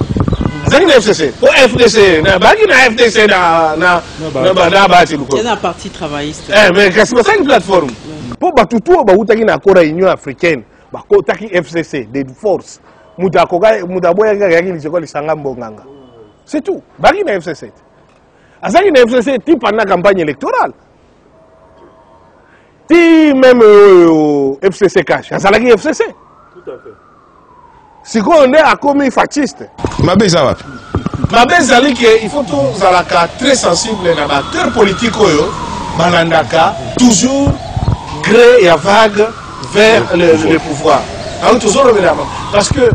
Azalaki na FCC. Pour FDC, na baki na FDC na bati luko. C'est un parti travailliste. Mais kasi basaki plateforme. Pour batutu ba utaki na accord ya Union africaine. Ba kotaki FCC des forces. Muta boya yaki lisoko lisanga mbonganga. C'est tout. Baki na FCC. Azalaki na FCC ti pendant campagne électorale. Ti même FCC cash, azalaki FCC. Tout à fait. Si on est à commis fasciste. Mabe ça Mabe zali que il faut tout zalaka très sensible na acteur politique oyo balandaka toujours gré et vague vers le pouvoir. Alors toujours le parce que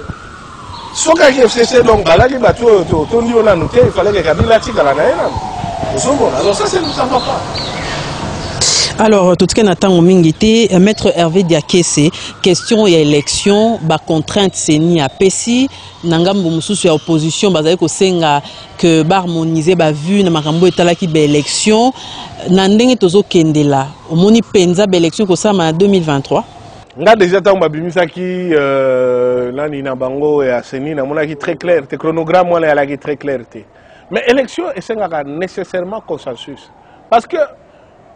ce qu'a FCC donc balaki bato to ndi ona noté il fallait que Kabila tikala na ena. Alors ça c'est nous ça va pas. Alors, tout ce qu'on attend au Mingité, Maître Hervé Diakese, question et élection, ba contrainte c'est ni à Pessi, Nangambo Moussous ya opposition, bazali ko senga que ba harmoniser ba vu na makambo etalaki ba élection, nandenge tozo kendela, omoni penza ba élection ko sa ma 2023. Nga déjà tant babimisa ki nani na bango ya seni na mona ki très clair, te chronogramme wala ya ki très clair te. Mais élection est senga nécessairement consensus. Parce que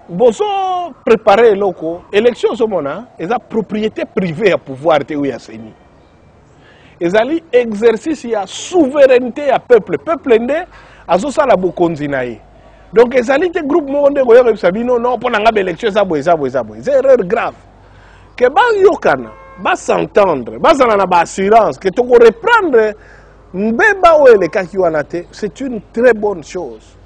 bozo préparer loko élection au mona et la propriété privée à pouvoir te ou ya seni ezali exercice ya souveraineté à peuple ndé azo sala bokonzi na ye donc ezali te groupe monde ko yo sabino non pona nga élection za boy c'est erreur grave que ba yokana ba s'entendre ba zana na ba assurance que to ko reprendre mbeba o ele kaki wana te c'est une très bonne chose.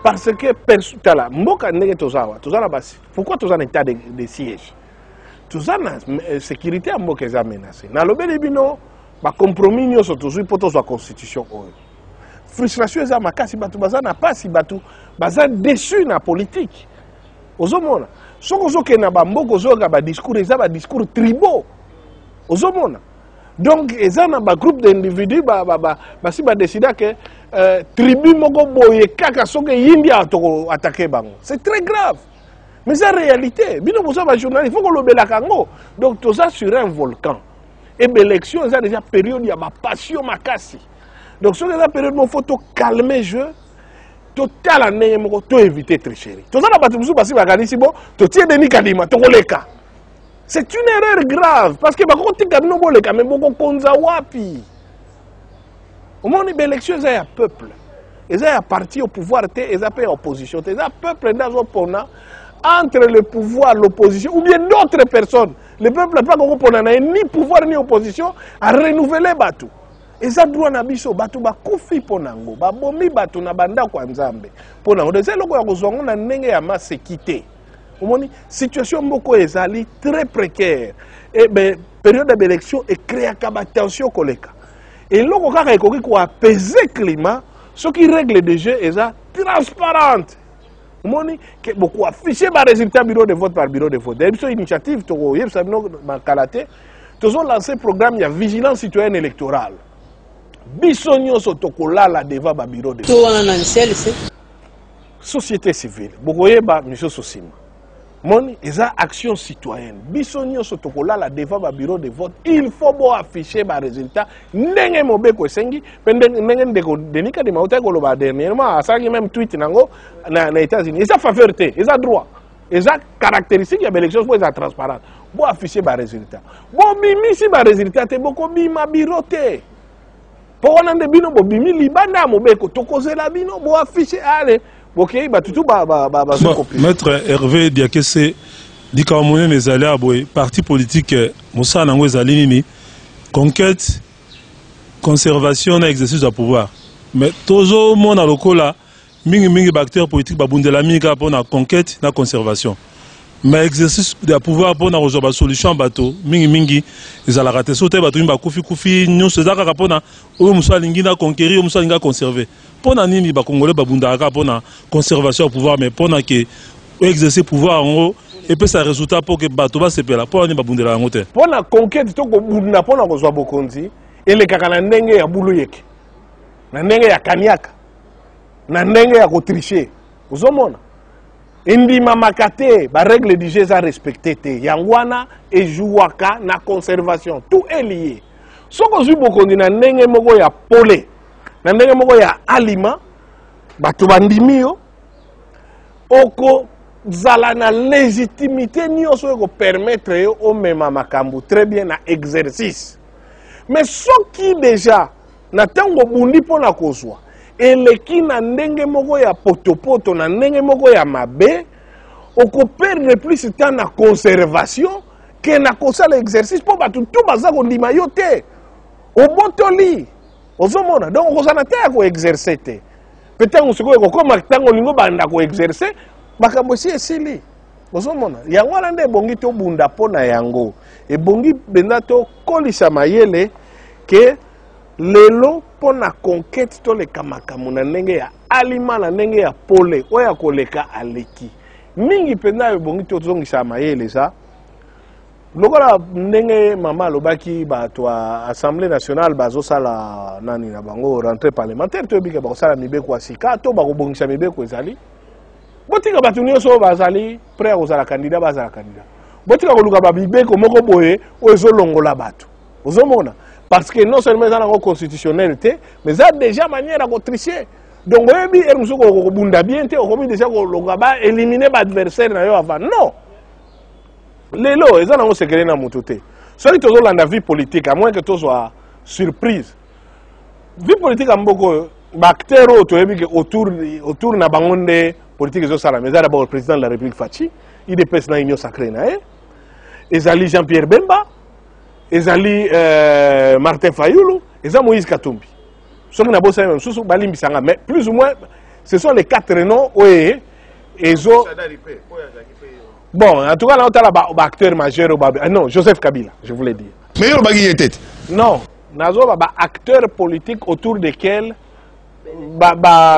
Parce que tala mboka ndenge tozawa basi pourquoi tozana état de siège tozana sécurité à mboka eza menacé na lobeli bino ba compromis nyonso tozui po tozwa constitution oyo frustration eza makasi batu bazana pasi batu baza déçu na politique ozomona soko zokena ba mboka ozoka ba discours eza ba discours tribaux ozomona. Donc, ils ont un groupe d'individus qui ont décidé que tribu moko boye kaka soke yindi attaquer bango. C'est très grave. Mais c'est la réalité. Bino bosa ba journaliste, il faut qu'on le bela kango. Donc tout ça sur un volcan. Et l'élection, c'est déjà période il y a ma passion makasi. Donc sur la période il faut tout calmer jeu. Total année moko to éviter très chéri. Tout ça na batu musu basi ba kanisi bo, to tie Denis Kadima to koleka. C'est une erreur grave parce que au moment où l'élection est un peuple, il y a un parti au pouvoir, il y a une opposition, il y a un peuple entre le pouvoir, l'opposition ou bien d'autres personnes. Le peuple n'a pas ni pouvoir ni opposition à renouveler Batou. Et ça doit nabiso Batou ba kufi ponango, ba bomi Batou na banda kwa nzambe. Ponango de zelo ko kozongo na ndenge ya masekité. La situation est très précaire. Et la période d'élection est créée à la tension. Et là, on a apaiser le climat, ce qui règle des jeux est transparente. Beaucoup affiché les résultats bureau de vote par bureau de vote. Une initiative, nous avons lancé un programme de vigilance citoyenne électorale. Bisogno sotokolala devant le bureau de vote. Société civile. Beaucoup de mission sociale. Moni, ils ont action citoyenne. Bisogno sotokola la devant le bureau de vote. Il faut afficher les résultats. N'engé mobeko sengi. N'engé denika de maouta koloba dernièrement. Ça qui même tweet nango na États-Unis. Ils ont faveur, ils ont droit. Ils ont caractéristique de l'élection pour être transparente. Bon afficher les résultats. Bon bimi si les résultats te boko bima birote. Pour on ande bino bo bimi libanda mobeko tokoze la bino bo afficher allez. Okay, Maître Hervé Diakese, dit qu'on a mes alliés à parti politique, Moussa Nango Zalini, conquête, conservation et exercice de pouvoir. Mais toujours, mon aloco là, mingi acteurs politiques, babundela mingi pour la conquête, la conservation. mais exercice de pouvoir pour na solution bateau mingi ils allaient rater sauter bateau ba kufi nous c'est ça pour na o musa lingina conquérir musa linga conserver pour na nini ba congolais ba bundaka pour na conservation au pouvoir mais pour na que exercer pouvoir en haut et puis ça résultat pour que bateau va se pela pour na ba bundela en hauteur pour na conquête to ko bunda pour na kozwa bokonzi ele kaka na ndenge ya bulu yeke na ndenge ya kaniaka na ndenge ya kotricher uzomona indima makate ba règle du jeu za respecté te yangwana et jouaka na conservation tout est lié soko zui bokondi na ndenge moko ya pole na ndenge moko ya aliment bato bandimi yo oko zala na légitimité nyonso eko permettre yo omema makambo très bien na exercice mais soki déjà na tango bundi pona kozwa eleki na ndenge moko ya potopoto na ndenge moko ya mabe oko perdre plus temps na conservation que na kosala exercice po bato tout baza kondima yo te obotoli ozomona donc okozala te ya koexerce te peut-être sikoyo kokoma ntango olingo banda koexerce makambo esi esili ozomona yango wana nde ebongi tobunda mpo na yango ebongi mpenza tokolisa mayele ke lelo mpo na conquête toleka makambo na ndenge ya aliment na ndenge ya pole oyo akoleka aleki mingi mpenza ebongi tozongisa mayele eza lokola ndenge mama alobaki bato ya assemblée nationale bazosala nani na bango rentrée parlementaire toyebika bakosala mibeko ya sika to bakobongisa mibeko ezali botika bato nyonso bazali prêt ya kozala candidat bazala candidat botika koluka babibeko moko boye oyo ezolongola bato ozomona parce que non seulement eza nango constitutionnel te mais eza déjà manière ya kotricher donc oyebi ere mosusu kokobunda bien te okomi déjà kolonga baélimine baadversaire na yo avant non lelo eza nango sekele na moto te soki tozolanda vie politique à moins que tozwa surprise vie politique ya mboka oyo baacteur oyo toyebi ke autour na bango nde politique ezosala mais eza d'abord le président de la république Faci idps na union sacré na ye ezali Jean-Pierre Bemba ezali Martin Fayulu eza Moïse Katumbi soki na bosa même susu balimbisanga mais plus ou moins ce sont les quatre noms oyo ezo bon en tout cas là on a ba acteur majeur non Joseph Kabila je voulais dire mais yo bagi tête non nazo ba acteur politique autour desquels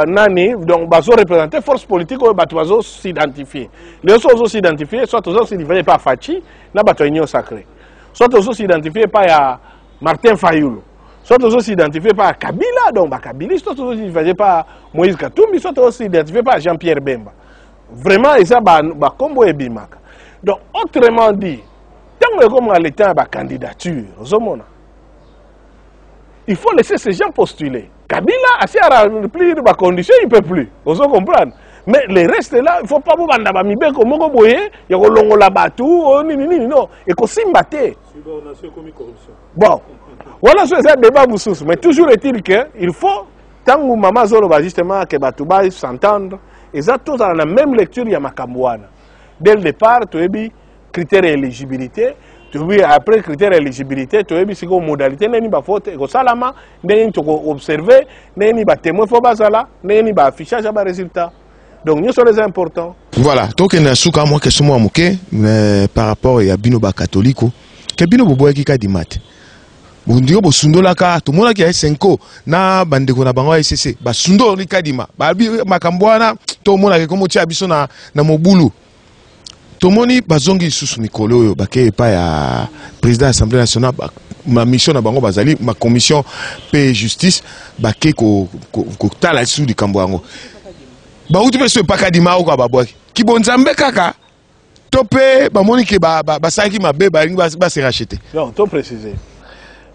nani donc bazo représenter force politique oyo bato bazo s'identifier les autres ozo s'identifier soit ozo s'identifier par Faci na bato union sacrée soit ozo s'identifier par ya Martin Fayulu soit ozo s'identifier par Kabila donc ba Kabila soit ozo s'identifier par Moïse Katumbi soit ozo s'identifier par Jean-Pierre Bemba vraiment ça ba combo ebimaka donc autrement dit tant que comme l'état ba candidature ozomona il faut laisser ces gens postuler. Kabila, si à remplir les conditions, il ne peut plus. Vous comprenez? Mais les restes là, il ne faut pas vous banda bamibe comme vous voyez, il y a longo la batou, non, et qu'on s'y batte. Bon, voilà ce que débat vous sous. Mais toujours est-il qu'il faut, tant que maman zolo va justement que batouba s'entendre, et ça tous dans la même lecture il y a makamouana. Dès le départ, tu as dit critères d'éligibilité. Après critère d'éligibilité, tu as vu une modalité, tu as faute, tu as observé, tu as témoin, tu as affichage de résultats. Donc, nous sommes les importants. Voilà, donc il y a une question par rapport à Bino catholique. Bino Bobo qui a dit mat. Bundio bo sundo la ka to mona ki ay 5 na bandeko na bango SCC ba sundo li kadima ba bi makambwana to mona ke komo tia biso na mobulu. Tomoni bazongi susu mikolo yo bake pa ya président de l'Assemblée nationale ma mission na bango bazali ma commission paix et justice bake ko tala sous du kambwango ba uti pe so pakadima ko babwaki kibonzambe kaka topé ba moni ke ba saki mabe ba se racheter. Non, to préciser.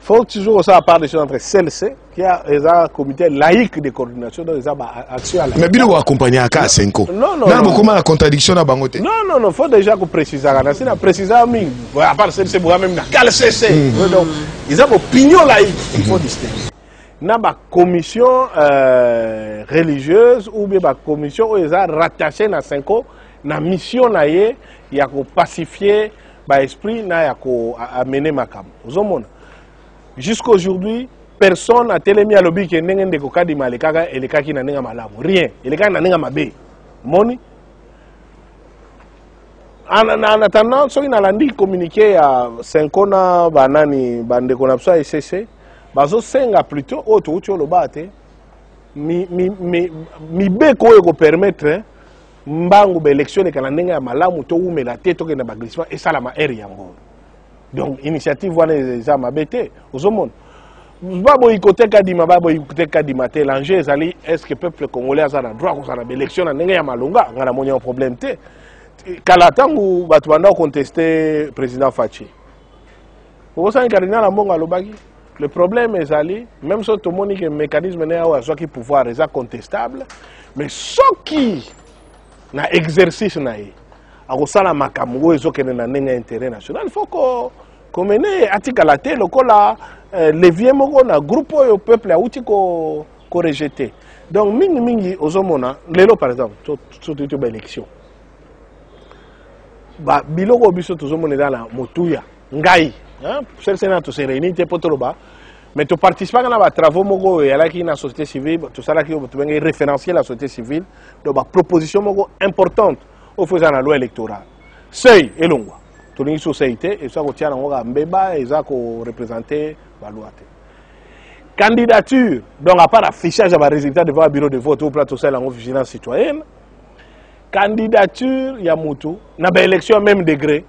Faut toujours ça part des choses entre CLC qui a un comité laïque de coordination dans les actions. Mais bien vous accompagner à 5 ans. Non. Beaucoup la contradiction à Bangote. Non, faut déjà qu'on précise à préciser à ming. À part CLC pour même na CLC. Donc ils ont opinion laïque, il faut distinguer. Na ba commission religieuse ou bien ba commission où ils ont rattaché na 5 ans na mission na yé ya ko pacifier ba esprit na ya ko amener makam. Ozomona. Jusqu'aujourd'hui, personne n'a télémi à l'objet que n'engende de kokadi malekaka et les kaki na nenga malamu. Rien. Et les kaki na nenga mabe. Moni. En attendant, soki nalandi communiqué à 5 ans banani bande qu'on a besoin ECC, bazo senga plutôt auto uti oloba te mi beko ko permettre mbangu ba élection kana ndenge ya malamu to umela te to kena ba glissement et ça la ma air yango. Donc initiative wana eza mabete ozomona. Babo ikoteka dima babo ikoteka dima te l'enjeu ezali est-ce que peuple congolais a le droit ko sana ba élection na ndenge ya malonga ngana monya problème te. Kalatangu batu banda contester président Fachi. Vous savez cardinal Ambonga lobaki le problème est ali même si tout le monde que mécanisme n'est pas soit qui pouvoir est contestable mais ce qui na exercice na yi akosala makambo ezokende na ndenge intérêt national il faut ko mener atikala te lokola levier moko na groupe au peuple auti ko rejeter donc mingi ozomona lelo par exemple surtout ba élection ba biloko biso tozomona na motuya ngai c'est na to se réunir te potoloba mais tu participes à la travaux moko et à la société civile tout ça là qui tu veux référencier la société civile donc ba proposition moko importante au faisant la loi électorale seuil et longwa to ni société et ça ko tia ngo ga mbeba et ça ko représenter ba loi te candidature donc à part affichage à résultat devant le bureau de vote au plateau ça la vigilance citoyenne candidature ya mutu na ba élection même degré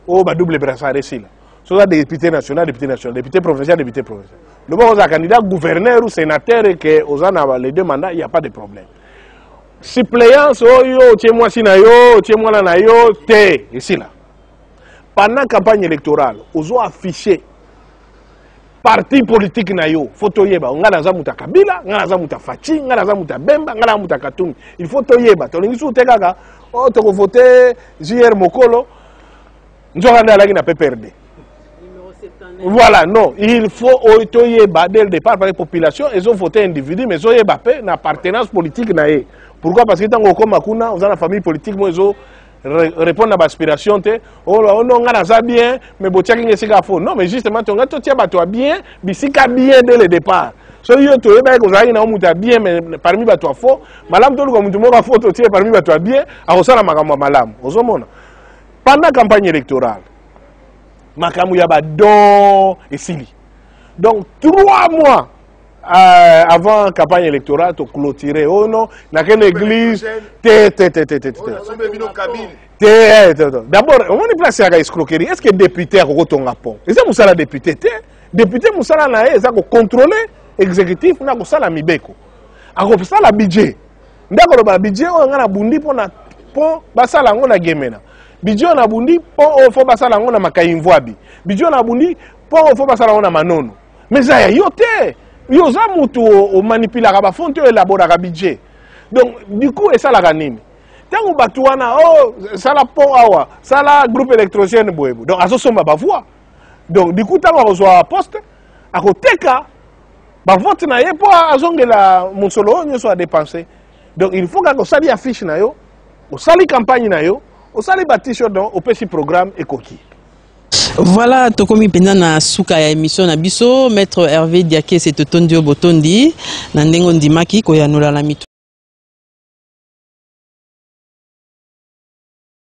au ba double brassard ici là soit député national député provincial député provincial le bon candidat gouverneur ou sénateur et que aux les deux mandats il n'y a pas de problème suppléance yo tie moi si na yo tie moi na yo té ici là pendant campagne électorale aux affiché parti politique na yo photo yeba ngana za muta Kabila ngana za muta Fachi ngana za muta Bemba ngana muta Katumbi il faut to yeba to lingi su tekaka o to ko voter JR Mokolo nzokanda la na PPRD. Voilà, non, il faut to yeba dès le départ par la population ils ont voté individu mais ils ont yeba pe na appartenance politique na ye. Pourquoi? Parce que tango ko makuna dans la famille politique moi ils ont répondre à l'aspiration te oh non ngana za bien mais botiaki ngesika faux non mais justement to ngato tia bato bien bisika bien dès le départ so yo to yeba ko zaki na muta bien mais parmi bato faux malam to ko mutu moko faux to tia parmi bato bien akosala makambo malam ozomona pendant campagne électorale makambo ya ba don esili donc 3 mois avant campagne électorale to clôturer oh non na quelle église d'abord on est placé à escroquerie est-ce que député a kotonga pont est-ce que musala député député musala na eza ko contrôler exécutif na ko sala mibeko ako sala budget ndako ba budget o ngana bundi pona pont basala ngo na gemena budget na bundi pont o fo basala ngo na makaimvwabi budget na bundi pont o fo basala ngo na manono mais ça yo te yo za mutu o manipulaka ba fonte élaboraka budget donc du coup et ça la ganini tango batu wana oh sala pont awa sala groupe électrogène boebo donc azo somba ba voix donc du coup tango reçoit poste akoteka ba vote na ye po azongela musolo nyoso a dépenser donc il faut que sali affiche na yo o sali campagne na yo o sali batisho donc au petit programme ekoki. Voilà, tokomi penda na suka ya émission na biso maître Hervé Diaké c'est Totondio Botondi na ndengo ndimaki ko ya nolala mitu